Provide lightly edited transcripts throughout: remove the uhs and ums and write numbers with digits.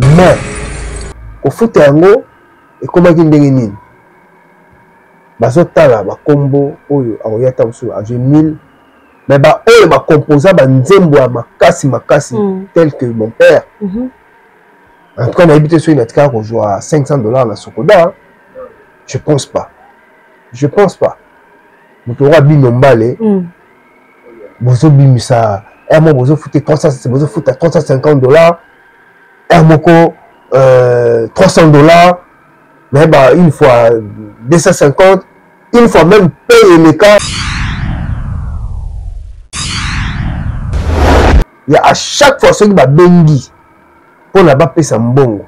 mais au foot yango et comment qui ndenge nini bazotala ba combo oyo akoyata musu a 1000 mais ba oyo ba composa ba nzembo ya makasi tel que mon père en tout cas on a habité sur une atka qu'on joue à $500 na Sokoda. Je pense pas motora bino mbale bozo bimisa mo bozo fouter 300 bozo fouter $350 moko $300 mais bah une fois 250 une fois même payer les cas. Il y a à chaque fois ce qui va bengi pour la bas sa mbongo.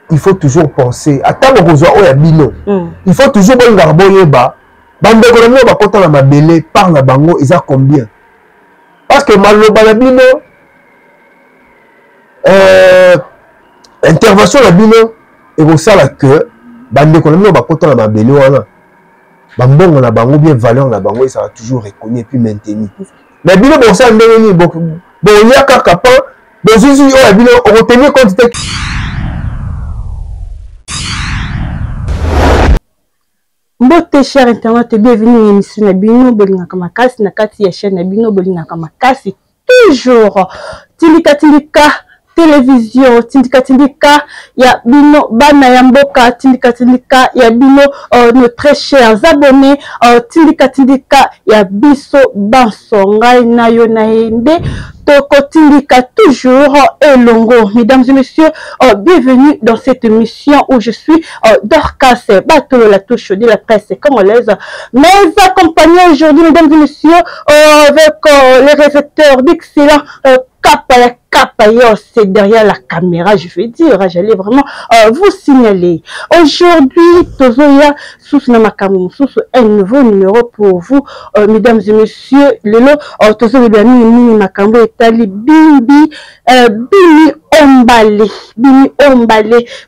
Il faut toujours penser à tant que vous avez bino. Il faut toujours bon garboyer bas. Bande économique va compter la mabele par la bango ils a combien? Parce que maloba la bino intervention la bino et vous savez que bande économique va compter la mabele wana. Bambongo na bango bien valeur na bango et ça va toujours reconnu et puis maintenu. Mais bino bon ça ndeni bon il y a kaka pas bon zizi o bino retenir compte. Mbote cher internet, bienvenue à l'émission na bino bolinga makasi na kati ya chaîne na bino bolinga makasi toujours tindika télévision tindika ya bino bana ya mboka tindika ya bino nos très chers abonnés tindika ya biso bansonga na yo na ende tokotindika toujours elongo. Mesdames et messieurs, bienvenue dans cette émission où je suis Dorcas Batolo, la touche de la presse congolaise. Mais accompagné aujourd'hui, mesdames et messieurs, avec les récepteurs d'excellents c'est derrière la caméra, je vais dire, j'allais vraiment vous signaler. Aujourd'hui, Tozoya sous un nouveau numéro pour vous, mesdames et messieurs. Lelo Tozoya Bini Makambo etali Bimi Ombale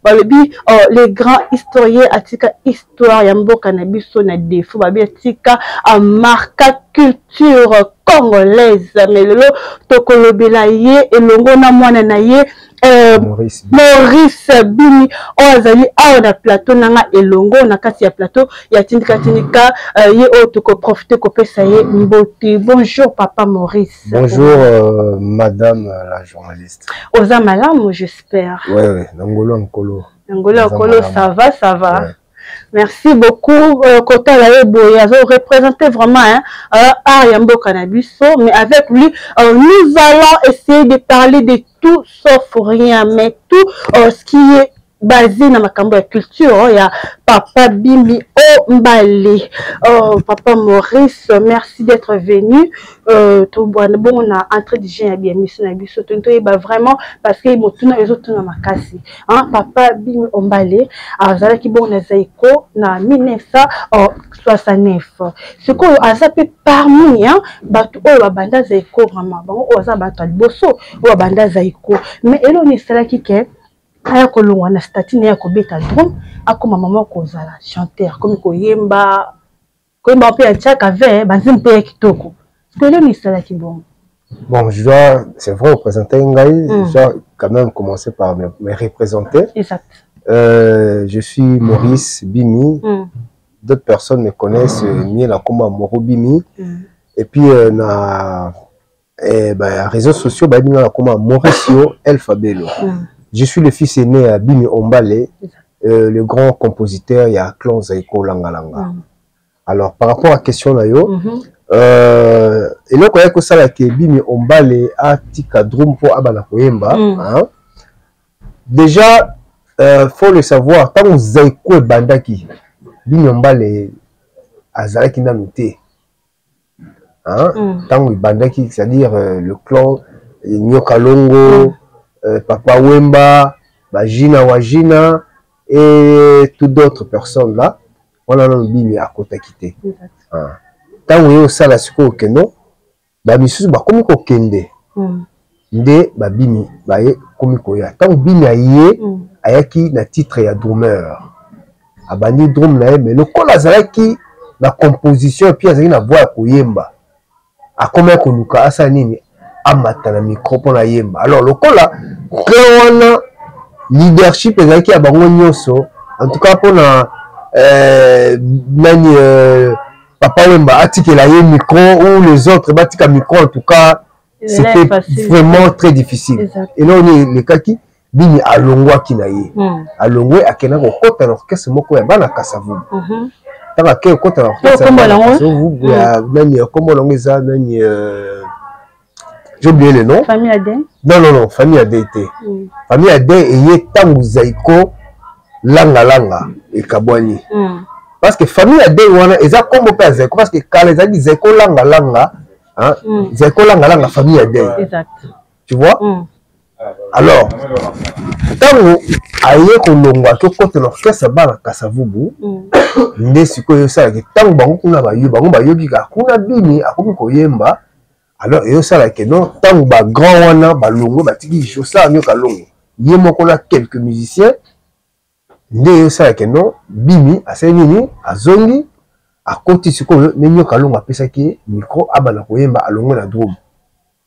balobi les grands historiens atika histoire ya mboka na biso na défaut babi atika marka culture congolaise mais lelo tokolobela ye elongo na mwana na ye Maurice Bini ozali awa na plateau nanga elongo na kati ya plateau ya tindika ye o toko profiter kopesa ye mboti. Bonjour papa Maurice. Bonjour madame la journaliste. Oza malamu j'espère. Oui Nangolo Nkolo, ça va. Ouais. Merci beaucoup. Kota Laebo, il a représenté vraiment Ariambo Cannabiso, mais avec lui, nous allons essayer de parler de tout sauf rien, mais tout ce qui est basé dans ma culture. Il y a Papa Bimi Ombale. Papa Maurice, merci d'être venu. On a entré déjà bien vraiment parce que les autres na makasi. Papa Bimi Ombale, azala ki bon na zaiko na 1969. Ce qu'on a zappé parmi batu o banda zaiko vraiment. Bon o za batu liboso o banda zaiko. Mais elo ni sala ki ke aya kolongwa na statine ya kobeta drum akoma maman kozala chanteur comme koyemba pe ya chaka ve banzim pe kitoko skole ni sala ki bon. Bon, je dois, c'est vrai, représenter Ngaï, je dois quand même commencer par me représenter. Exact. Je suis Maurice Bimi. D'autres personnes me connaissent mieux la combat Moro Bimi. Et puis na réseaux sociaux la combat Mauricio El Fabelo. Je suis le fils aîné à Bimi Ombale, le grand compositeur, il y a Clan Zaiko Langalanga. Alors, par rapport à la question là, et là, quand il y a que Bimi Ombale a tika drum pour Abana Koyemba, déjà, faut le savoir, tant que Zaiko et Bandaki, Bimi Ombale a Zalaki Namite, tant que Bandaki, c'est-à-dire le clan Nyokalongo, Papa Wemba, Bajina Wajina et toutes d'autres personnes là, on a un bimi à côté quitté. Tant que ça la siko keno, bamisus ba komi ko kende, nde ba bimi ba ye komi ko ya. Tant bimi aye ayaki na titre ya drummer, abandi drum na mais le col azalaki na composition puis azalaki na voix koyemba, a combien konuka asa nini. Amata na micro pour la yemba. Alors le cola, leadership ezalaki ya bango nyonso en tout cas mpona nani Papa Wemba atikela ye micro ou les autres batika micro en tout cas c'était vraiment très difficile. Et là on est le kaki bini alongwaki na ye alongwe akena kokota na orchestre moko ya bana Kasavubu tanga ke kokota na orchestre ya nani comment on eza nani j'ai oublié le nom. Famille Adé. Non, Famille Adé était. Famille Adé et Tangu Zaiko langa et Kabwani. Parce que Famille Adé wana eza kombo pe Zaiko parce que quand les dit Zaiko langa hein Zaiko langa Famille Adé. Exact. Tu vois? Alors Tangu aye kolongwa ko kote l'orchestre bana Kasavubu nde sikoyo sala ke Tangu bango kuna ba yobi ka kuna bini akomi koyemba. Alors, il y a ça que non, tant que grand wana, balongo, batiki, chosa, nyoka longo. Il y a quelques musiciens. Il y a ça que non, bimi, à Sénini, à Zongi, à côté de quoi, nyoka longo, à Pesaki, micro, à Banakoyemba, à longo la drum.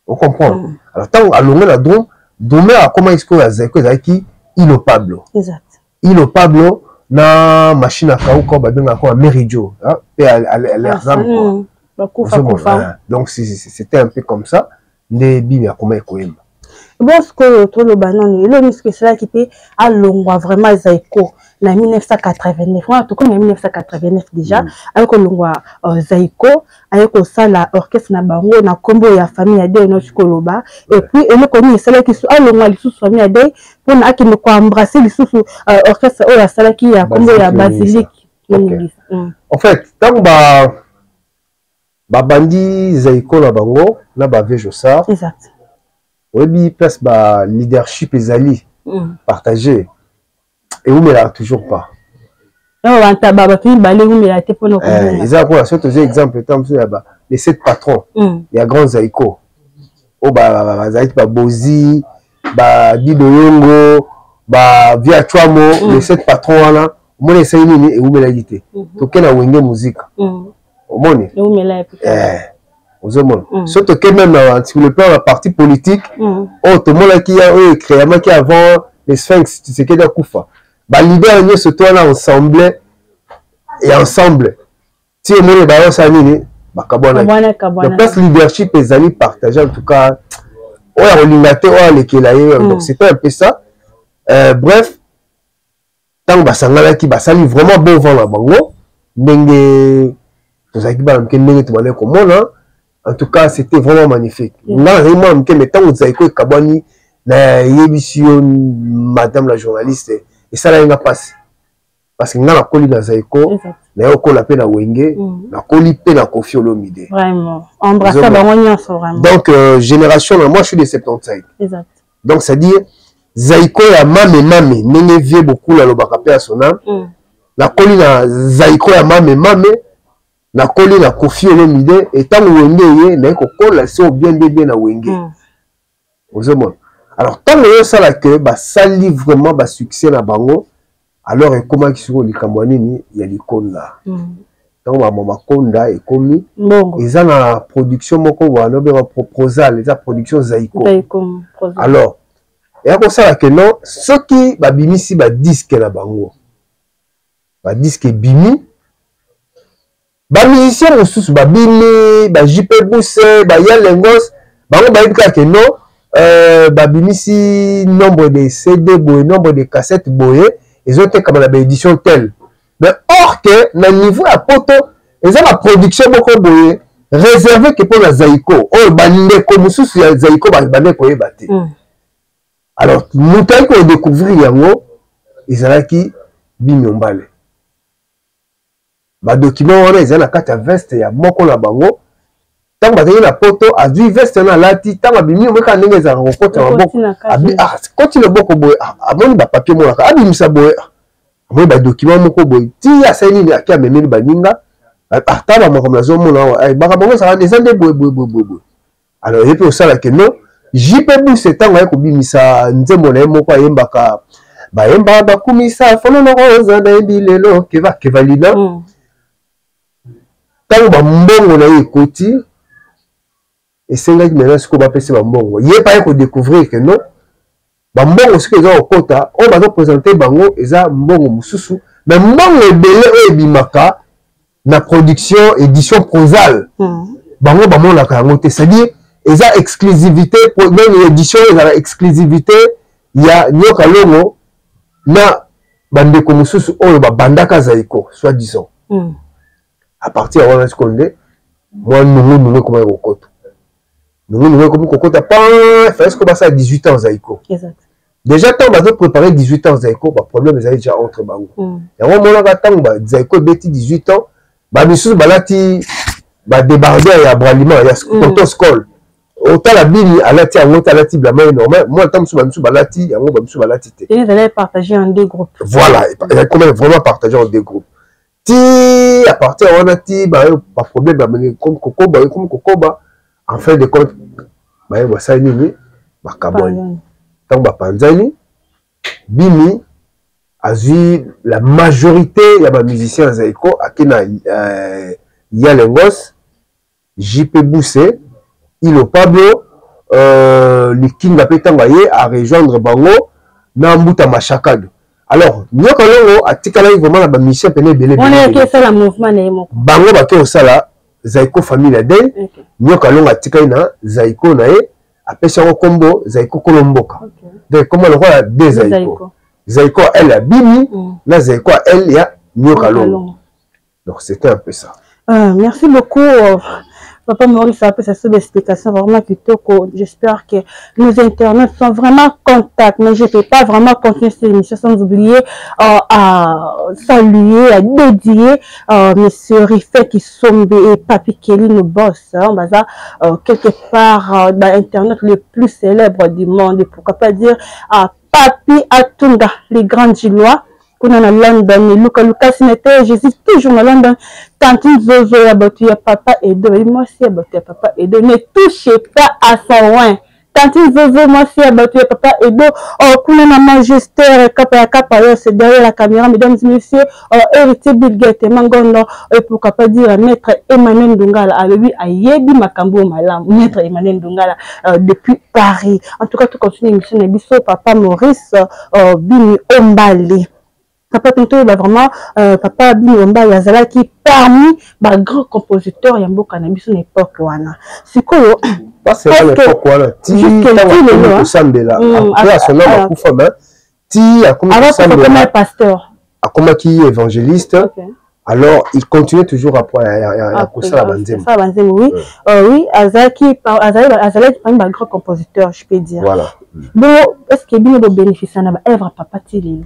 On comprend. Alors, tant à longo la drum, demain, à comment est-ce que la Zeko, Zaki, Ilo Pablo. Exact. Ilo Pablo, na machine à Kaouko, badonga quoi, Meridio, hein, et à l'exemple. Donc c'était un peu comme ça. Les bimia comment ekoyemba. Bon ce que tout le banon le misque cela qui était à Longwa vraiment Zaiko en 1989 en tout cas en 1989 déjà avec Longwa Zaiko avec ça la orchestre na bango na combo ya famille Adé no Chikoloba et puis elle connaît cela qui à Longwa les sous famille Adé pour na qui me ko embrasser les sous orchestre o la sala qui ya combo ya basilique. En fait tant Babandi Zaiko na bango na bave Jossard. Exact. Obi place ba leadership ezali partagé et vous me la toujours pas. Non wanta baba puis balé vous me la te pono comme ça pour surtout exemple temps ya ba les 7 patrons. Il y a grand Zaiko. O ba Zaiko ba Bozi, ba Dido Yongo, ba Via Chwamo, les 7 patrons là, moi les sayini et vous me la gité. To kena wenge musique. Omoni surtout que même sur le plan de la partie politique oh tout le monde qui a créé qui avant les Sphinx tu sais qu'il y a Koufa bah l'idée est surtout là ensemble et ensemble si on est dans ça nini bah kabwana donc parce leadership les amis partagés en tout cas oh la relingate oh les kelaye donc c'était un peu ça bref tant bah sangala qui bah sali vraiment bon vent la bango ndenge en tout cas, c'était vraiment magnifique. Madame la journaliste, et ça n'a pas passé. Parce que nous avons collé dans Zaiko, nous avons collé la Wenge, nous avons collé la Kofi Olomide. Vraiment. Embrasser vraiment. Donc, génération, moi je suis de 75. Exact. Donc, c'est-à-dire, Zaiko ya mame, n'est vieux beaucoup la lobaka à son âme. La collé na Zaiko ya mame. Na koli na Kofi Olomide et tant wenge ye na ko kola so bien na wenge ozomona alors tant yo sala que ba sali vraiment ba succès na bango alors et comment qui sur likambo nini ya likonda tant ba mama konda et komi ils na production moko wana be proposal les production Zaiko alors et comme ça que non ceux qui ba bimisi ba disque na bango ba disque bimi ba musicien mosusu ba bimi ba JP Bousse ba Yalengos bango ba yebika ke non ba bimisi nombre de CD boye nombre de cassettes boye ils ont été comme la édition telle mais or que na niveau à poto ils ont la production beaucoup boye réservé que pour la Zaiko oh bande ko mosusu ya Zaiko ba bande ko yebate alors mutai ko découvrir yango ezalaki bimi ombale ba document wana eza na kati ya veste ya moko na bango tango bazali na poto azwi veste na lati tango abimi omeka ndenge ezalaka kokota maboko koti loboko boye amoni bapapier monaka abimisa boye amoni badocument moko boye ti asali nini aki amemeli baninga ata bamakambo nazomona awa bakambo ezalaka eza nde boye alors ye mpe osala ke non JP Bousse tango aye kobimisa nzembo na ye moko ayembaka bayemba bakumisa fonona koza nayebi lelo kevalina tant ba mbongo na ekoti et c'est là que maintenant ce qu'on va passer ba mbongo yé pas ko découvrir que non ba mbongo soki eza okota oyo bazopresente bango eza mbongo mosusu mais mbongo ebele oyo ebimaka na production édition prosale bango bamonaka yango te c'est-à-dire eza exclusivité même édition ezala exclusivité ya Nyoka Longo na bandeko mosusu oyo babandaka Zaiko soit disant à partir ya wana sikonde moi nungu comme okota nungu comme kokota pas fait ce que ça 18 ans Zaiko exact déjà tant bazo préparer 18 ans Zaiko ba problème ezali déjà entre bango yango monaka tant ba Zaiko beti 18 ans ba misusu balati ba débarder ya braliment ya tonton skol autant la bini alati yango talati blama normal moi tant misusu ba misusu balati yango ba misusu balati te et vous allez partager en deux groupes voilà et comment vraiment partager en deux groupes ti à partir wana ti ba problème ba comme kokoba en fin de compte ba ba ça nini ba kaboni tant ba panzani bini azui la majorité ya ba musiciens Zaiko akina Yalengos JP Bousse Ilo Pablo Likinga Petanga ye à rejoindre bango na Mbuta Machakado. Alors Nyoka Longo atikala vraiment la ba mission pene belé on est que ça la mouvement na yemo bango ba ke osala Zaiko famille la dei Nyoka Longo atikala na Zaiko na ye apesa ko kombo Zaiko Kolomboka donc comment le roi de Zaiko Zaiko elle a bimi na Zaiko elle ya Nyoka Longo donc c'était un peu ça. Merci beaucoup Papa Maurice a fait cette explication vraiment kitoko. J'espère que nos internautes sont vraiment contacts, mais je ne peux pas vraiment continuer cette émission sans oublier à saluer, à dédier Monsieur Rifet Kisombe et Papi Kelly nos boss. On va dire quelque part l'internet le plus célèbre du monde, pourquoi pas dire Papi Atunga, les grands Gillois. Kuna na London, Lucas n'était, je suis toujours à London. Tantine Zozo ya batu ya papa Edo, et moi aussi ya batu ya papa Edo. Ne touchez pas à ça, ouais. Tantine Zozo, moi aussi ya batu ya papa Edo. Oh, kuna na majesté, kapa, c'est derrière la caméra, mesdames et messieurs. Héritier Bill Gates, Mangono, et pourquoi pas dire maître Emmanuel Ndungala, à lui, à Yebi Makambo Malam, maître Emmanuel Ndungala, depuis Paris. En tout cas, tout continue, monsieur Nebiso, papa Maurice, Bini Ombali. Papa Tonto va vraiment papa Binomba Yazala qui parmi les grands compositeurs Yambo Cannabis à l'époque wana. C'est quoi pas c'est l'époque wana. Ti ta Sambela. Après à son nom à Koufama. Ti a comme Sambela. Pasteur. A comme qui évangéliste. Alors il continue toujours à Koussa Banzem. Ça Banzem oui. Oui, Azaki parmi les grands compositeurs, je peux dire. Voilà. Bon, est-ce que Bino bénéficie na œuvre papa Tilili?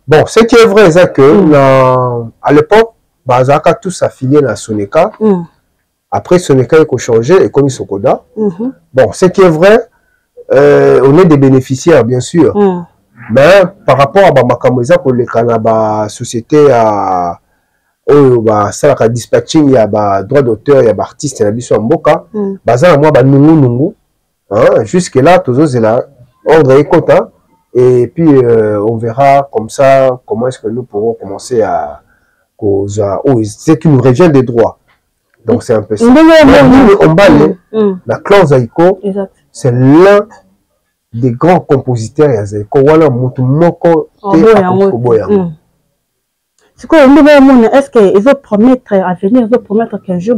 Bon, ce qui est vrai, c'est que à l'époque, Bazaka tous affiliés à Soneka. Après, Soneka a changé et comme Sokoda. Bon, ce qui est vrai, on est des bénéficiaires, bien sûr. Mais par rapport à Makamoza, pour les Canada, société à ça dispatching, il y a droit d'auteur, il y a artiste, il y a biso Mboka. Bazana moi, nungu. Jusque là, tous là, ordre et quota. Et puis, on verra comme ça, comment est-ce que nous pourrons commencer à causer. Oh, c'est qui nous revient des droits. Donc, c'est un peu ça. La clan Zaiko, c'est l'un des grands compositeurs à Zaiko. Voilà, Moutoumoko, c'est quoi est-ce qu'ils vont promettre à venir, ils vont promettre qu'un jour,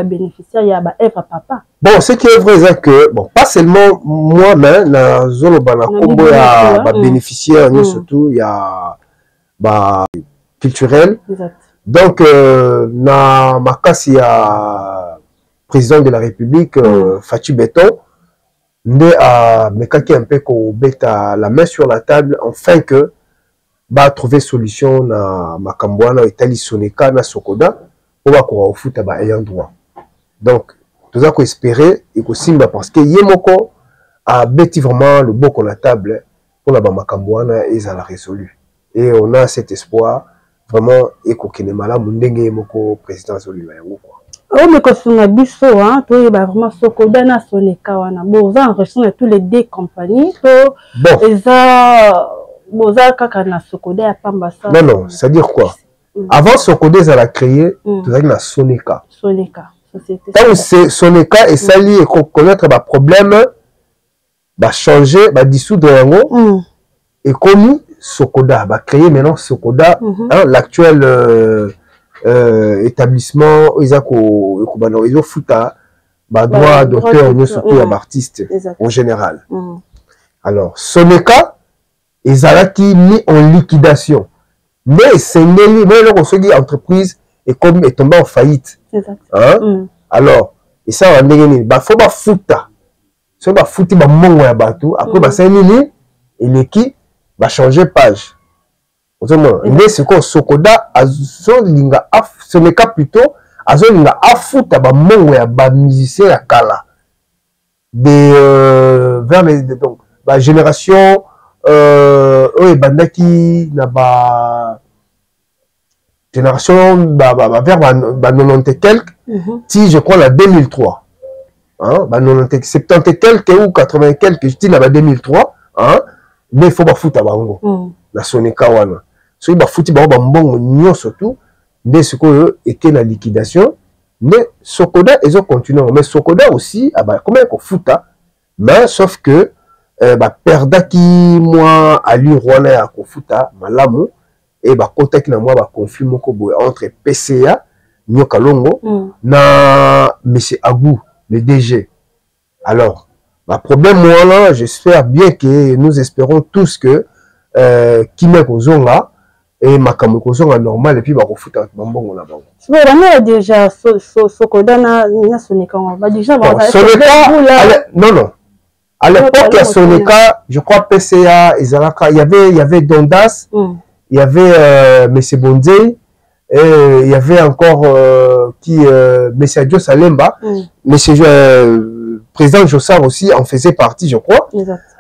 bénéficiaire, il y a papa. Bon, ce qui est vrai, c'est que, bon, pas seulement moi, mais dans zone Banakombo, il y a bénéficiaires, surtout, il y a culturel. Donc, dans ma casse, il y a président de la République, Fatou Béton, né à Mekaki un peu qu'on mette la main sur la table, afin que va trouver solution na Makambouana Itali Soneka na Sokoda pour va courir au foot à ayant droit. Donc tout ça qu'on espérer et qu'on simba parce que Yemoko a bêti vraiment le beau qu'on la table pour la Makambouana et ça l'a résolu. Et on a cet espoir vraiment et qu'on est malade Mundenge Yemoko président Soliva quoi. Oh mais quand on a biso hein, toi bah vraiment Sokoda na Soneka wana. Bon ça en ressent tous les deux compagnies. Bon et ça non, non, c'est-à-dire quoi? Avant Sokodé, ça l'a créé, tu as dit la Soneka. Soneka, société. Quand c'est Soneka et Sali et connaître le problème, bah changer, bah dissoudre yango et comme Sokoda, bah créer maintenant Sokoda, hein, l'actuel établissement ils ont fouta bah droit d'auteur nous surtout à artiste en général. Alors Soneka ezalaki mis en liquidation mais c'est une entreprise et comme est tombé en faillite. Hein? Alors et ça va ndenge bah faut ba futa so ba futi ba mongo ya bato après ba senini et l'équipe va changer page. Mais c'est quoi Sokoda azolinga Soneka plutôt azolinga afuta ba mongo ya ba musicien ya kala de vers les donc ba génération bandaki na ba génération vers 90 et quelques si je crois la 2003 hein 70 et quelques ou 80 et quelques je dis la 2003 hein mais il faut pas foutre bango la Soneka wana so ba fouti ba mbongo nyo surtout dès ce que était la liquidation mais Sokoda ils ont continué mais Sokoda aussi comment qu'on fouta mais sauf que perdaki moi à lui rwana ya ko fouta malamu et contact na moi conflit moko boy entre PCA Nyoka Longo na monsieur Agou le DG. Alors problème moi là j'espère bien que nous espérons tous que Kime Kozonga et Makambo Kozonga normal et puis refuta mbongo na bango. Mais on a déjà Sokoda na Soneka déjà non à l'époque la Soneka je crois PCA il y avait Dondas il y avait monsieur Bonzé et il y avait encore monsieur Adjo Salemba monsieur président Jossar aussi en faisait partie je crois.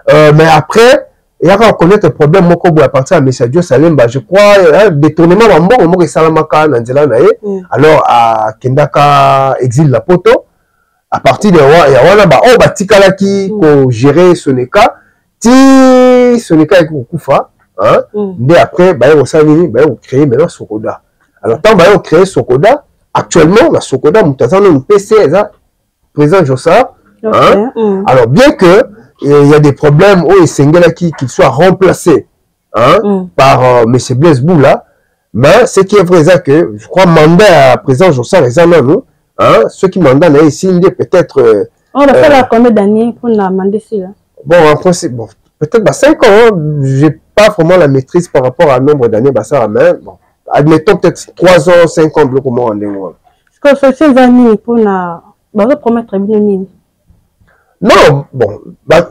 Mais après il y a reconnaître le problème moko à partir de monsieur Adjo Salemba je crois détournement de mbongo moko salamaka na nzela na ye alors à Kendaka exil la poto à partir de wana batikalaki ko gérer Soneka ti Soneka ekufa hein mais après créer maintenant Sokoda. Alors tant créer Sokoda actuellement la Sokoda mutazano PC président Jossar hein alors bien que il y a des problèmes où qu'il soit remplacé hein par monsieur Blaise Boula mais ce qui est vrai c'est que je crois mandat à président Jossar les non hein ceux qui mandat là ici peut-être on va faire combien d'années pour la mandat ici là bon en principe bon peut-être 5 ans j'ai pas vraiment la maîtrise par rapport à nombre d'années ça mais bon admettons peut-être 3 ans 5 ans comment on est moi parce que ces années pour la promettre bien non bon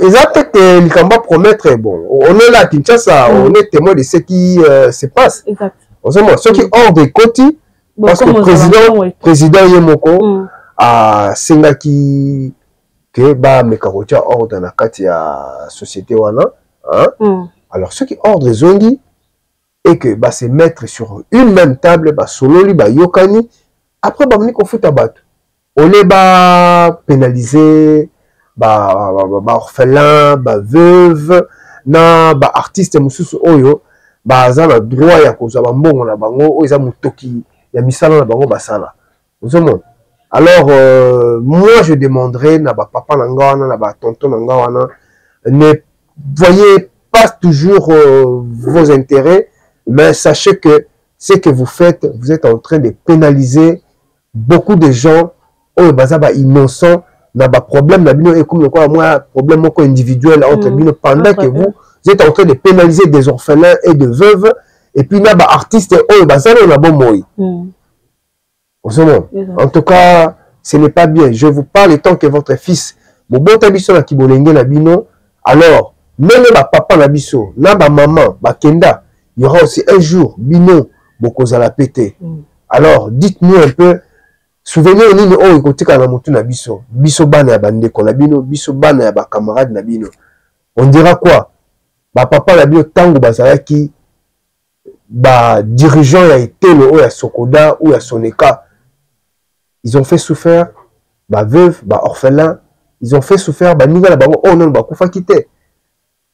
exact que le combat promettre bon on est là à Kinshasa on est témoin de ce qui se passe exact ceux qui hors des côtés parce que le président Yemoko a sengaki que mekarotia ordre na kati ya société wana hein alors ceux qui ordre zongi et que se mettre sur une même table sololi yokani après moni ko futa bato on est pénaliser orphelin veuve na artiste mususu oyo baza na droit ya kozwa mbongo na bango oyo za mutoki ya misala na bango basala nzomo. Alors moi je demanderai na papa na nga wana na tonton na nga wana ne voyez pas toujours vos intérêts mais sachez que ce que vous faites vous êtes en train de pénaliser beaucoup de gens oyo baza innocents na problème na bino et comme quoi moi problème moko individuel entre bino pendant que vous êtes en train de pénaliser des orphelins et de veuves et puis na artistes oyo bazana na bomoi. En tout cas, ce n'est pas bien. Je vous parle tant que votre fils, bon tabiso na kibolenge na bino, alors même papa na biso, na maman, kenda, il y aura aussi un jour bino bokozala pété. Alors dites-nous un peu, souvenez nini oyo kotika na mutu na biso, biso bana ya bandeko na bino, biso bana ya camarade na bino. On dira quoi? Papa na bino tango bazalaki dirigeant ya etelo oyo ya Sokoda ou ya Soneka. Ils ont fait souffrir veuve, orphelin, ils ont fait souffrir ninga la bango oh non kufa kité.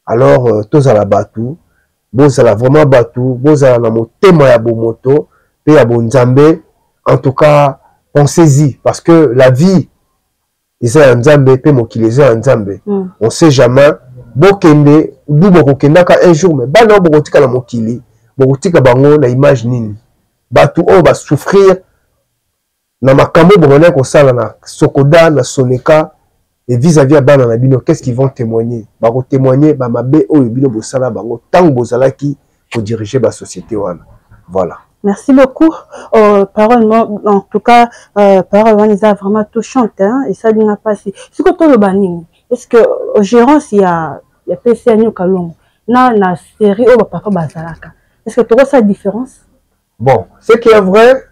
Alors tous à la batou, bozala vraiment batou, bozala na motema ya bomoto, pe ya bonzambe. En tout cas, pensez-y parce que la vie eza ya nzambe pe mokili eza ya nzambe. On sait jamais bokende du bokokendaka un jour mais bana bokotika na mokili bokotika bango na image nini batu o ba souffrir na makambo bongona ko sala na Sokoda na Soneka et vis-à-vis à bana na bino qu'est-ce qu'ils vont témoigner ba ko témoigner ba mabe o bino bo sala bango tant bozalaki pour diriger ba société wana. Voilà. Merci beaucoup. Parole, en tout cas, parole, on est vraiment touchante, hein, et ça n'a pas si. Ce que tu le banning, est-ce que au gérance il y a PCA Nyokalong, na série au papa Bazalaka. Est-ce que tu vois sa différence? Bon, ce qui est vrai,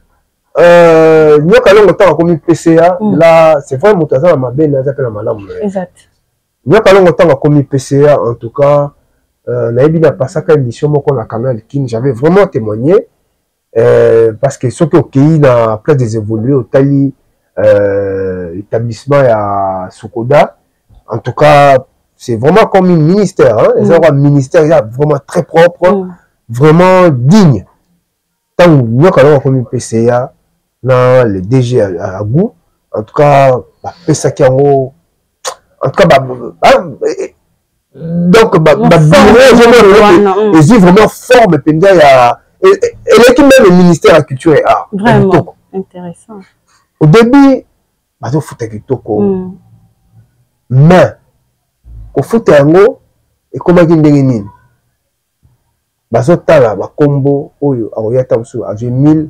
Nyokalong autant comme PCA, là, c'est vrai, mon taza ma belle, n'a pas la malade. Exact. Nyokalong autant comme PCA, en tout cas, n'a pas passé à émission, moi, qu'on a canal King, j'avais vraiment témoigné. Parce que ceux qui ont accueilli dans la place des évolués au Tali établissement à Sokoda, en tout cas, c'est vraiment comme un ministère. Hein? Ils ont un ministère vraiment très propre, vraiment digne. Tant que nous avons comme un PCA, dans le DG à goût, en tout cas, PCA qui en tout cas, donc, ils ont vraiment forme, et l'équipe même le ministère de la culture et art. Vraiment intéressant. Au début, bazo foot kitoko. Mais au foot yango et comment qui ndengeni. Bazo tala ba combo oyo akoyata musu a 1000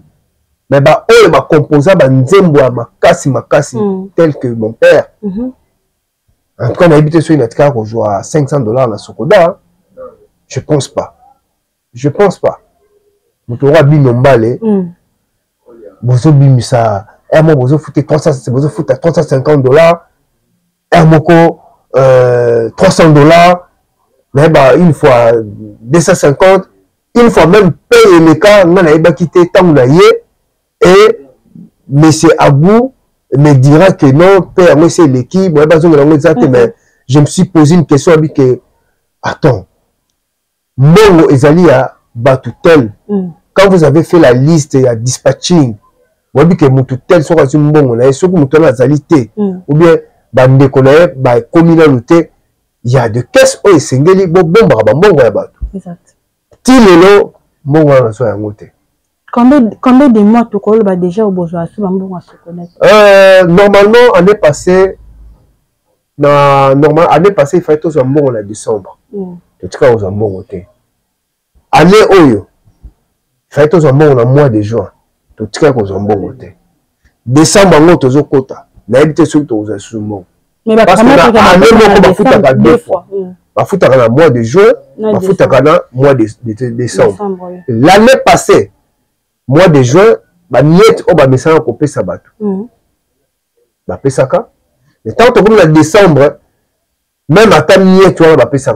mais ba oyo ba composa ba nzembo ya makasi tel que mon père. En tout cas, on a habité sur une attaque au jouer à $500 na Sokoda. Je pense pas. Je pense pas. Motora binombale bozo bimisa mo bozo fouté 300 bozo fouté $350 moko $300 mais bah une fois 250 une fois même payer les cas on a pas quitté tant na yé et monsieur Abou me dira que non père moi c'est l'équipe moi pas besoin de mais je me suis posé une question avec que attends Mbongo ezali ya Batutel. Quand vous avez fait la liste à dispatching, vous avez dit que Moututel soit un bon, et ce que Moututel a zalité, ou bien bande connaît, communauté, il y a de caisses où c'est un bon exact. Tilelo, bon, on soit un moté. Combien de mois tu connais déjà au besoin de bon à se connaître? Normalement, année passée, année passée, il fallait tous un bon en décembre. En tout cas, aux un bon côté. Année Oyo, il fallait tous un bon en mois de juin. En tout cas, aux un bon côté. Décembre, on a tous au quota. N'habitez surtout aux instruments. Mais parce que année, on a deux fois. On a mois de juin, on a mois de décembre. L'année passée, mois de juin, on a mis ça en copie sabat. On a fait ça. Mais tant que en décembre, même à Tamier, tu vois, on a fait ça.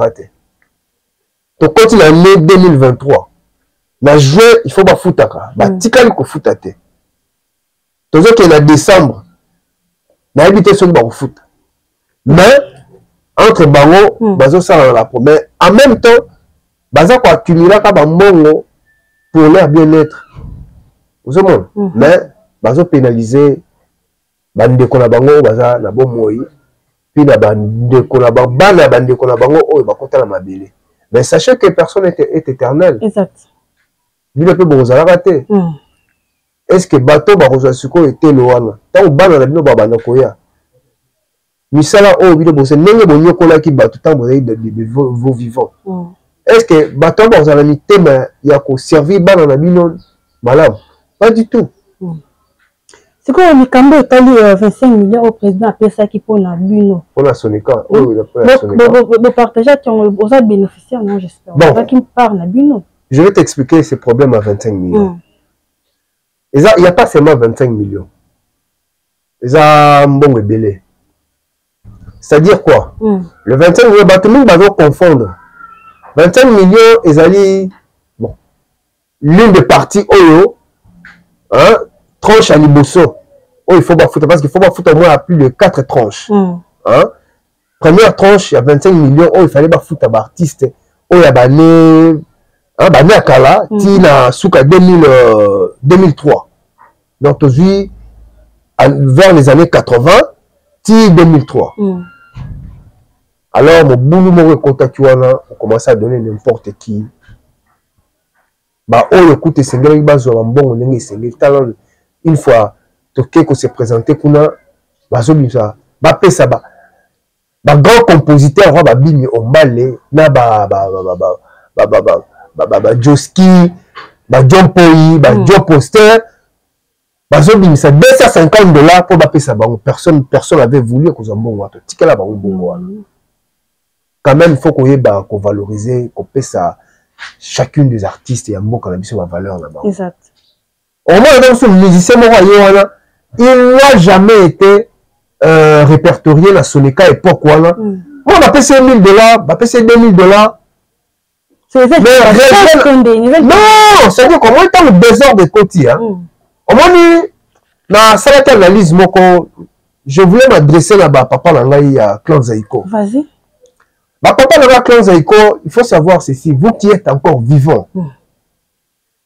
Tu continues l'année 2023. Mais juin, il faut pas foutre. Tu peux pas foutre. Tu sais qu'il y a décembre, on a habité sur le foot. Mais, entre bango, bazo ça la première. En même temps, bazo quoi accumuler comme un mongo pour leur bien-être. Vous savez, mais bazo pénaliser. Bande kona bango baza na bon moyi puis na bande kona bana bande kona bango oyo bakota na mabele mais sachez que personne est éternel. Exact. Bino pe bozala raté. Est-ce que bateau ba kozwa siko était loana tant bana na bino ba banda koya misala oyo bino bose ndenge bonyokola ki bateau tant bozali de vos vivants. Est-ce que bateau ba kozala mitema ya ko servir bana na bino malamu? Pas du tout. C'est quoi le Cambo est 25 millions au président après ça qui pour la Buno. Pour la Sonica. Le partager qui ont bénéficiaires, non, j'espère. Bon. Qui me parle la Buno. Je vais t'expliquer ces problèmes à 25 millions. Il n'y a pas seulement 25 millions. Il y a un bon belé. C'est-à-dire quoi? Le 25 millions, tout le monde va confondre. 25 millions, ils bon, l'une des parties Oyo, hein, tranche à Liboso. Oh, il faut pas foutre parce qu'il faut pas foutre au moins à plus de 4 tranches. Hein? Première tranche, il y a 25 millions. Oh, il fallait pas foutre à artiste. Oh, il y a bané, hein, bané à Kala, Tina Souka 2003. Donc, aujourd'hui, vers les années 80, ti 2003. Alors mon boulot mo contact wana on commence à donner n'importe qui. Bah oh écoute sengeli bazo mbongo ndenge sengeli talon une fois toke ko se présenter kuna bazo bisa ba pesa ba grand compositeur ba bimi ombale na ba Joski ba John Poi ba Joe Poster bazo bimisa $250 pour ba pesa bango personne avait voulu ko zambongo to tikala bango bongo wana. Quand même il faut qu'on valoriser qu'on pesa chacune des artistes et un mot qu'on a mis sur la valeur là-bas. Exact. Au moins, dans ce musicien, il n'a jamais été répertorié dans Sonica époque. On a payé $1 000, on a payé $2 000. Non, c'est-à-dire comment il y a le désordre de côté. Au moins, dans cette analyse, je voulais m'adresser là-bas, papa, à Clan Zaïko. Vas-y. Ma papa le Clan Zaïko, il faut savoir ceci, vous qui êtes encore vivant,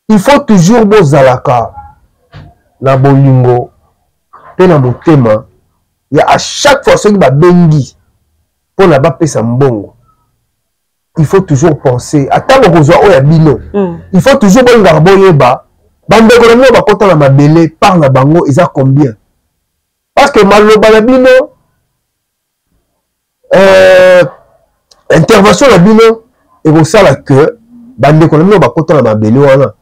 il faut toujours bozalaka na bolingo pe na motema. Il y a à chaque fois ceux qui va bengi pour na ba pesa mbongo. Il faut toujours penser à tant que oya bino. Il faut toujours bonga boyeba bande ko no ba kota na mabele par na bango ils a combien? Parce que maloba na bino intervention la bino et au ça la que bande économie va compter la mabele wana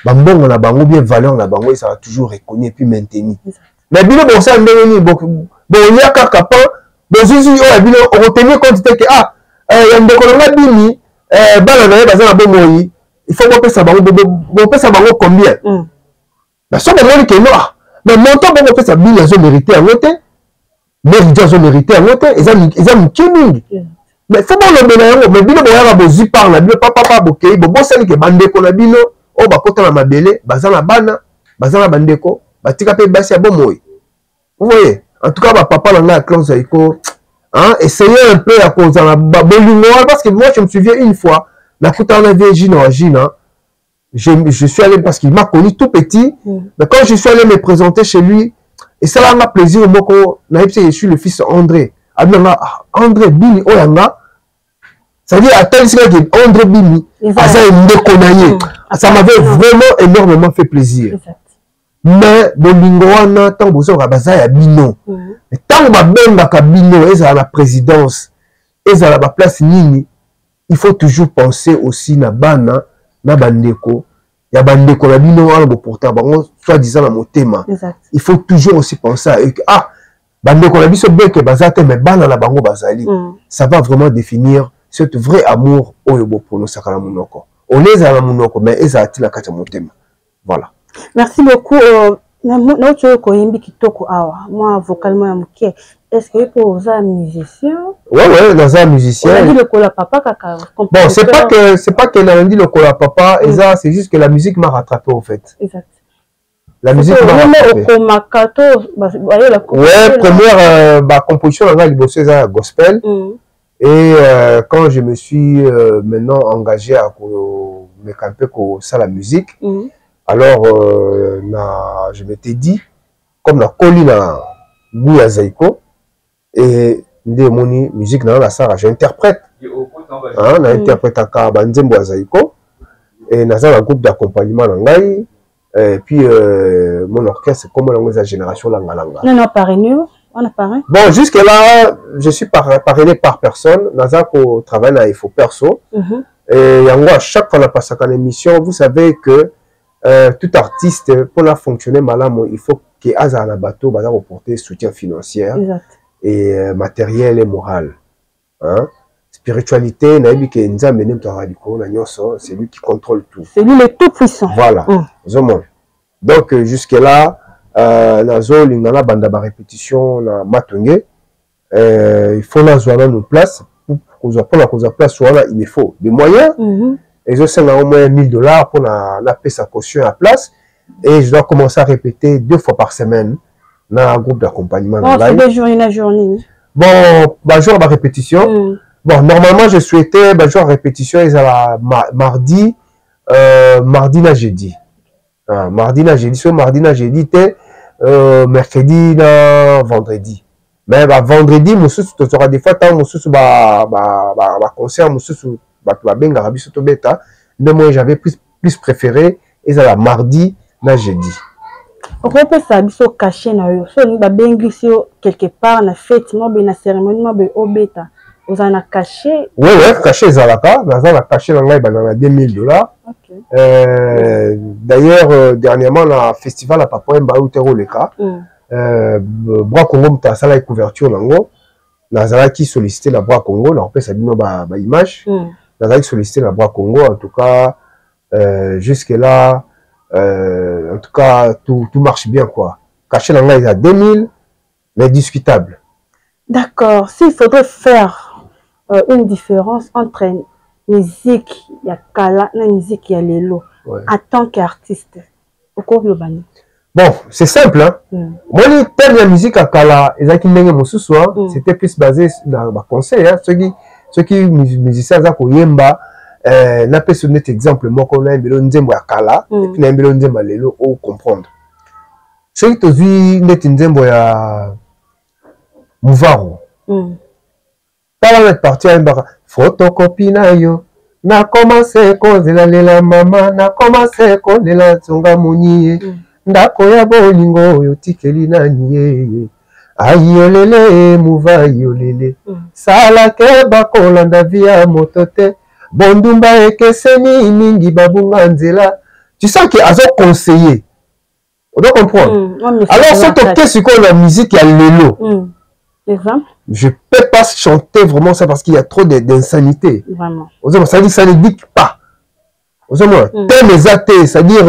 bambongo na bango bien valeur na bango ça va toujours reconnu et puis maintenu mais bino bon ça ndeni bon ya kaka pa bozuzu yo bino retenir compte que ya ndeko na bini bana na baza na bomoyi il faut qu'on pesa bango bon pesa bango combien la somme est que non mais montant bon pesa bini zo mériter en note mais ils ont mérité en note ils ont kining. Mais faut pas le mener, mais bino boya bozi par la bio papa bokei bo sali ke bandeko na bino o bakota na mabele bazana bana bazana bandeko batika pe basi ya bomoyi. Vous voyez, en tout cas papa na nga Clan Zaïko essayez un peu à cause na bolingo parce que moi je me souviens une fois la kutana Virginia Gina je suis allé parce qu'il m'a connu tout petit mais quand je suis allé me présenter chez lui et ça m'a plaisir moko na je suis le fils André André Bini oyanga. C'est-à-dire, à tel que André Bini, ça m'avait vraiment énormément fait plaisir. Mais, Bolingoana, tant que vous avez un bino, tant que vous avez un bino, et à la présidence, et à la place Nini, il faut toujours penser aussi na bana, na bandeko, ya bandeko la bino, pourtant, soit-disant la motema. Il faut toujours aussi penser à eux que, bandeko la biso beke bazate, mais bana la bango bazali. Ça va vraiment définir cet vrai amour oyobo pour nous sakala munoko. On est à la munoko mais eza ati na kati motema. Voilà. Merci beaucoup. Na ocho ko yimbi kitoko awa. Moi vocalement ya muke. Est-ce que pour vous un musicien? Ouais, dans un musicien. On a dit le cola papa kaka. Bon, c'est pas que n'a dit le cola papa, eza c'est juste que la musique m'a rattrapé au fait. Exact. La musique m'a rattrapé. Ouais, première composition dans la liboso eza gospel. Et quand je me suis maintenant engagé à me camper pour ça la musique, alors je m'étais dit, comme la colline à Bouya Zaïko, et moni musique dans la Sarah, j'interprète. J'interprète à Kabanzembo Zaïko, et dans un groupe d'accompagnement Langai, et puis mon orchestre, c'est comme la génération Langalanga. Non, parrainé. Bon, jusque-là, je suis parrainé par personne. Nazako travaille dans Info Perso. Et à chaque fois qu'on a passé à l'émission, vous savez que tout artiste, pour la fonctionner malamo, il faut qu'il y ait un bateau pour apporter soutien financier et matériel et moral. Spiritualité, c'est lui qui contrôle tout. C'est lui le tout puissant. Voilà. Donc, jusque-là, nazo lingana banda ba répétition na matongé il faut la zoana nos places pour la place voilà il faut des moyens et je sais au moins $1000 pour la payer sa caution à place et je dois commencer à répéter 2 fois par semaine dans un groupe d'accompagnement c'est des journées la journée bon bah jour de répétition bon normalement je souhaitais bah jour de répétition ils à mardi na jeudi mardi na jeudi, mercredi na vendredi. mais vendredi mosusu tozora des fois tant mosusu ba concert mosusu bato babengaka biso tobeta nde moi j'avais plus préféré ezala mardi na jeudi. okopesa biso caché na yo so babengi yo quelque part na fête mobe na cérémonie mobe obeta ozala na caché. Oui, caché ezalaka naza na caché na ngai bana na $2000. Okay. D'ailleurs dernièrement na festival à Papa Wemba uteroleka Bras Congo muta sala couverture nango nazalaki sollicité na Bras Congo na opesa bino ba image nazalaki sollicité na Bras Congo en tout cas jusque là en tout cas tout marche bien quoi. Caché na ngai à 2000 mais discutable. D'accord, s'il faudrait faire une différence entre musique ya kala et musique ya lelo en tant qu'artiste au cours global. Bon, c'est simple hein. Moi le thème de la musique à kala ezaki ndenge mosusu c'était plus basé dans ma conseil hein ceux qui musiciens za koyemba na pe sonnet exemple moko na mbelo nzembo ya kala et puis na mbelo nzembo lelo au comprendre. Ceux qui tozui net nzembo ya Muvaro. Par la partie à une photocopie na yo na commencé kozela lela mama na commencé kozela songa moni ndako ya bolingo yo tikeli nani ye ayolele muva yolele sala ke bakolanda via motote bondumba ekeseni mingi babunga nzela. Tu sens que azo conseiller on doit comprendre alors ce que c'est quoi la musique ya lelo. Exemple? Je ne peux pas chanter vraiment ça parce qu'il y a trop d'insanité. Vraiment. Ça dit ça ne dit pas. C'est-à-dire,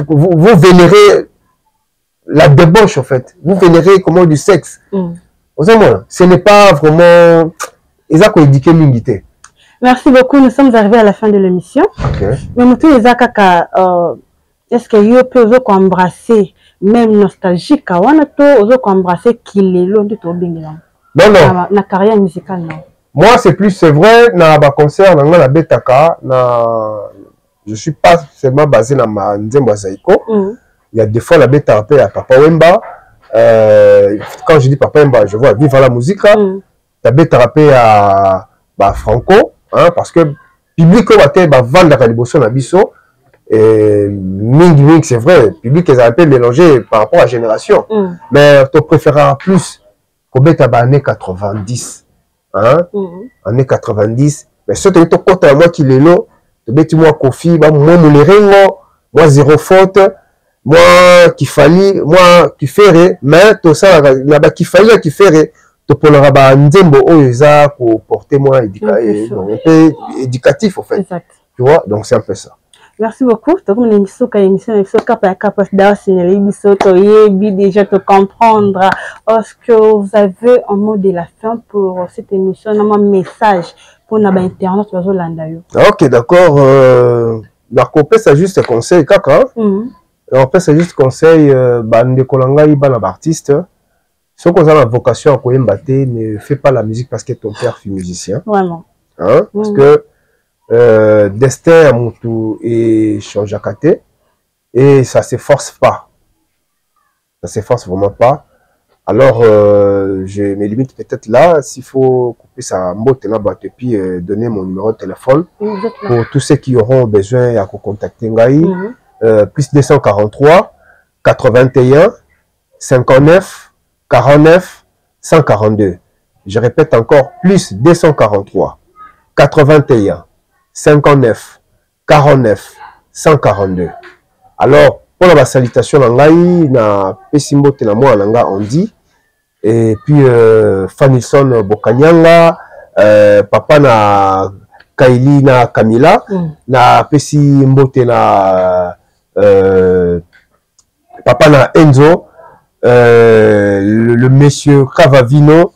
vous vénérez la débauche en fait. Vous vénérez comment du sexe. Ce n'est pas vraiment. Merci beaucoup. Nous sommes arrivés à la fin de l'émission. Mais est-ce que vous pouvez embrasser même nostalgique embrasser Kilelo de Tobinga? Non na carrière musicale non. Moi c'est plus c'est vrai na ba concert na la betaka na je suis pas seulement basé na ma nzembo zaiko. Il y a des fois la beta appelle à Papa Wemba quand je dis Papa Wemba je vois vivre la musique la beta appelle à Franco hein parce que public va te ba vendre la liboso na biso. Ming, c'est vrai, le public est un peu mélangé par rapport à la génération. Mais tu préféreras plus qu'au années 90. Hein? Années 90. Mais ce que tu as moi qui l'est là, tu moi Kofi, moi Moulerengo, moi Zéro Faute, moi qui fallait, moi qui ferait, mais tout ça, là-bas qui fallait, qui ferait, tu pourras ba Nzembo Oeza pour porter moi éducatif, en fait. Exact. Tu vois, donc c'est un peu ça. Merci beaucoup. Déjà te comprendre. Est-ce que vous avez un mot de la fin pour cette émission, un message pour nos internautes? Ok, d'accord. La copie, c'est juste un conseil, kaka. La copie, c'est juste conseil. Bande kolanga iba na artiste. Si vous avez la vocation à koyembate, ne fais pas la musique parce que ton père fut musicien. Vraiment. Hein? Parce que destin à mon tour et change à côté et ça se force pas, ça se force vraiment pas. Alors je me limite peut-être là s'il faut couper sa mot et puis donner mon numéro de téléphone pour tous ceux qui auront besoin à contacter Ngai plus 243 81 59 49 142. Je répète encore plus 243 81 59 49 142. Alors pour la salutation Ngai na pesimbo te na moi nanga on dit et puis Fanilson Bokanyanga papa na Kaili na Camila na pesimbo te na papa na Enzo le monsieur Cavavino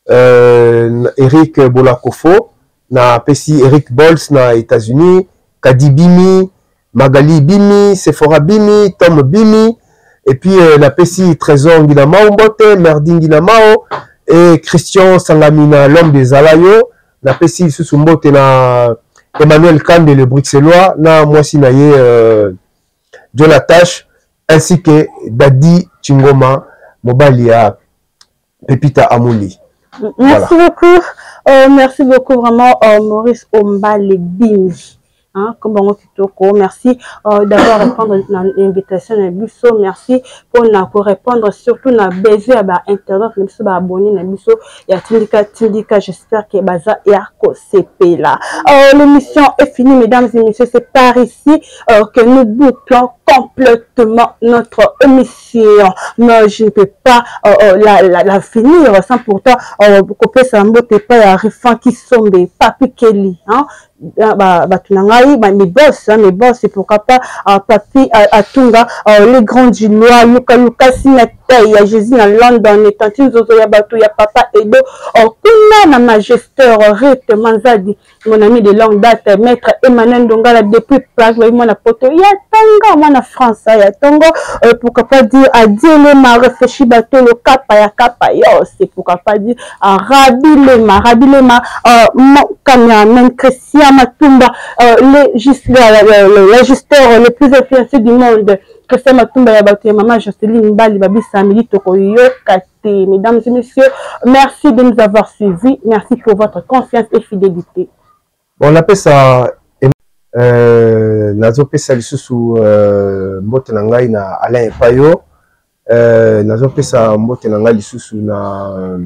Eric Bolakofo na pesi Eric Bols na États-Unis, Kadi Bimi, Magali Bimi, Sephora Bimi, Tom Bimi, et puis la pesi Trésor Nguinamao Mbote, Merdin Nguinamao, et Christian Sangamina, l'homme des Alayo, na pesi Susu Mbote na Emmanuel Kande, le Bruxellois, na Mwasi Naye, Jonatash, ainsi que Dadi Chingoma, Mobalia, Pepita Amouli. Merci beaucoup. Merci beaucoup vraiment Maurice Ombale Bini. Hein, comme on merci d'avoir répondu à l'invitation de Bisso. Merci pour répondre surtout à baiser à internet, Bisso abonné à Bisso. Il y a Tindika, j'espère que Baza et Arco CP là. L'émission est finie, mesdames et messieurs. C'est par ici que nous bouclons complètement notre émission. Mais je ne peux pas la finir sans pourtant couper sa mbote pas à Rifan qui sont des Papi Kelly. Hein? Mes boss, c'est pourquoi pas Papi Atunga, les grands Ginois, Luka Sinata, Jésus à London, et Tantine Zozo Yabatou, ya Papa Edo, Kuna, ma majesteur, Rite Manzadi, mon ami de longue date, maître Emmanuel Dongala, depuis Prague, moi la poto, Yatanga, moi la France, Yatongo, pourquoi pas dire à Dielema, réfléchi bateau, le Kapa, yo, c'est pourquoi pas dire à Rabilema, mon cameraman Christian Matumba, l'ajusteur le plus influencé du monde, Christian Matumba, Yabatou, maman Jocelyne Bali, Babi Samili, Tokoyo, Kate. Mesdames et messieurs, merci de nous avoir suivis, merci pour votre confiance et fidélité. On appelle ça nazo pesa lisusu mbote na ngai na Alain Payo, nazo pesa mbote na ngai lisusu na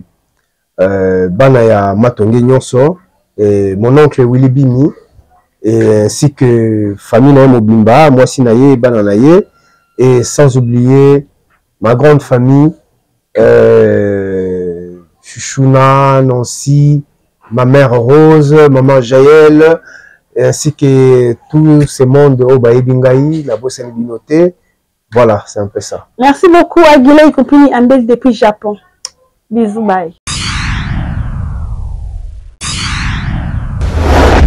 bana ya Matonge nyonso, mon oncle Willy Bini, et ainsi que famille na Mobimba, moi si naye bana naye, et sans oublier ma grande famille, Chuchuna, Nancy, ma mère Rose, maman Jaël, ainsi que tout ce monde au Baïbingaï, la bosse Binoté. Voilà, c'est un peu ça. Merci beaucoup, Aguila et compagnie Ambel depuis Japon. Bisous, bye.